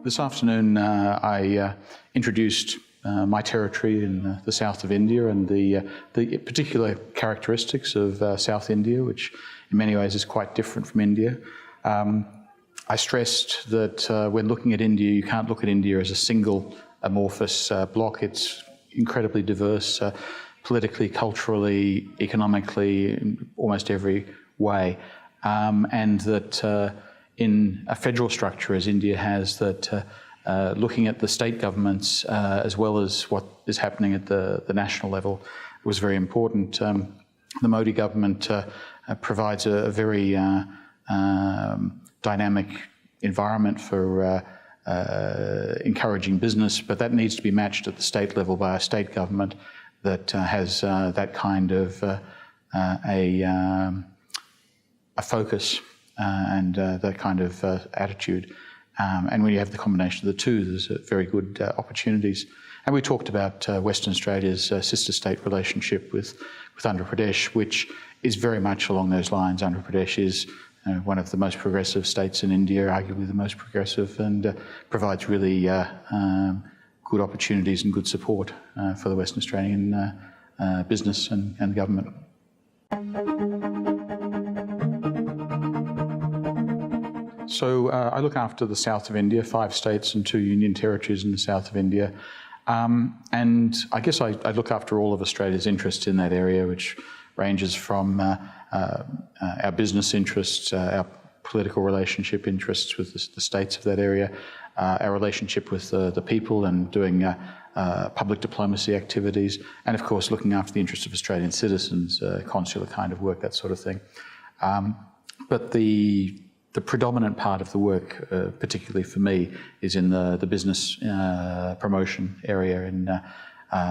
This afternoon I introduced my territory in the south of India and the particular characteristics of South India, which in many ways is quite different from India. I stressed that when looking at India, you can't look at India as a single amorphous block. It's incredibly diverse politically, culturally, economically, in almost every way, and that in a federal structure as India has, that looking at the state governments as well as what is happening at the national level was very important. The Modi government provides a very dynamic environment for encouraging business, but that needs to be matched at the state level by a state government that has that kind of a focus and that kind of attitude. And when you have the combination of the two, there's very good opportunities. And we talked about Western Australia's sister state relationship with Andhra Pradesh, which is very much along those lines. Andhra Pradesh is one of the most progressive states in India, arguably the most progressive, and provides really good opportunities and good support for the Western Australian business and government. So I look after the south of India, 5 states and 2 union territories in the south of India. And I guess I look after all of Australia's interests in that area, which ranges from our business interests, our political relationship interests with the states of that area, our relationship with the people and doing public diplomacy activities, and of course looking after the interests of Australian citizens, consular kind of work, that sort of thing. But the predominant part of the work, particularly for me, is in the business promotion area, in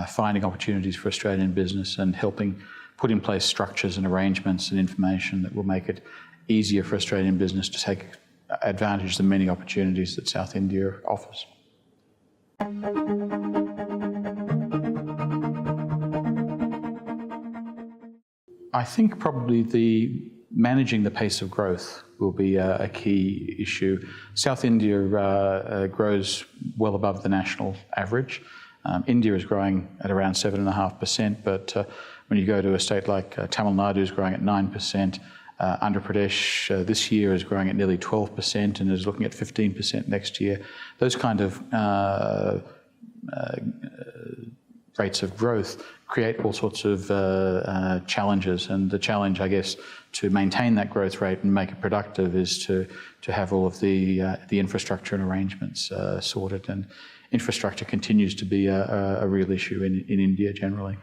finding opportunities for Australian business and helping put in place structures and arrangements and information that will make it easier for Australian business to take advantage of the many opportunities that South India offers. I think probably managing the pace of growth will be a key issue. South India grows well above the national average. India is growing at around 7.5%, but when you go to a state like Tamil Nadu is growing at 9%, Andhra Pradesh this year is growing at nearly 12% and is looking at 15% next year. Those kind of rates of growth create all sorts of challenges, and the challenge, I guess, to maintain that growth rate and make it productive is to have all of the infrastructure and arrangements sorted, and infrastructure continues to be a real issue in India generally.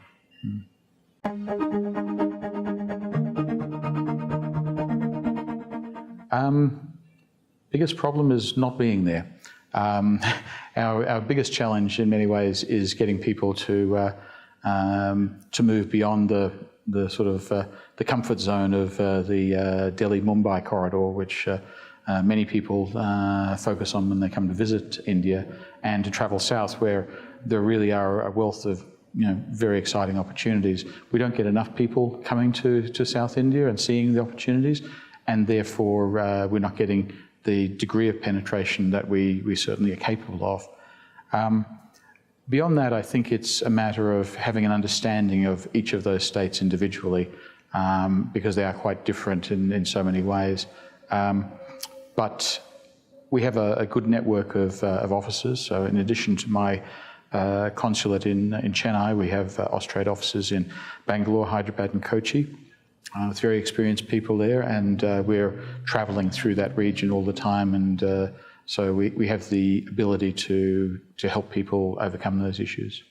Biggest problem is not being there. Our biggest challenge in many ways is getting people to move beyond the sort of the comfort zone of the Delhi-Mumbai corridor, which many people focus on when they come to visit India, and to travel south, where there really are a wealth of very exciting opportunities. We don't get enough people coming to South India and seeing the opportunities, and therefore we're not getting the degree of penetration that we certainly are capable of. Beyond that, I think it's a matter of having an understanding of each of those states individually, because they are quite different in so many ways. But we have a good network of offices. So in addition to my consulate in Chennai, we have Austrade offices in Bangalore, Hyderabad and Kochi. With very experienced people there, and we're travelling through that region all the time, and so we have the ability to help people overcome those issues.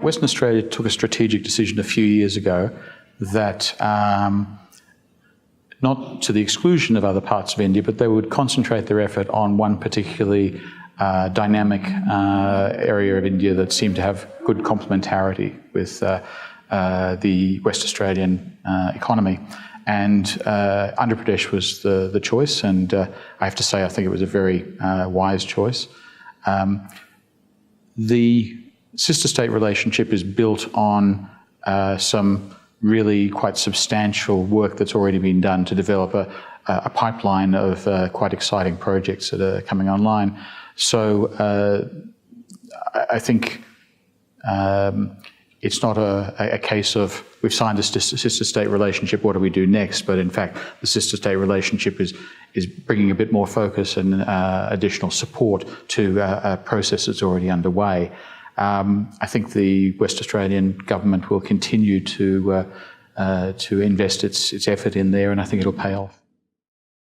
Western Australia took a strategic decision a few years ago that, not to the exclusion of other parts of India, but they would concentrate their effort on one particularly dynamic area of India that seemed to have good complementarity with the West Australian economy. And Andhra Pradesh was the choice, and I have to say I think it was a very wise choice. The sister state relationship is built on some really quite substantial work that's already been done to develop a pipeline of quite exciting projects that are coming online. So I think it's not a case of we've signed a sister-state relationship, what do we do next? But in fact, the sister-state relationship is bringing a bit more focus and additional support to a process that's already underway. I think the West Australian government will continue to invest its effort in there, and I think it'll pay off.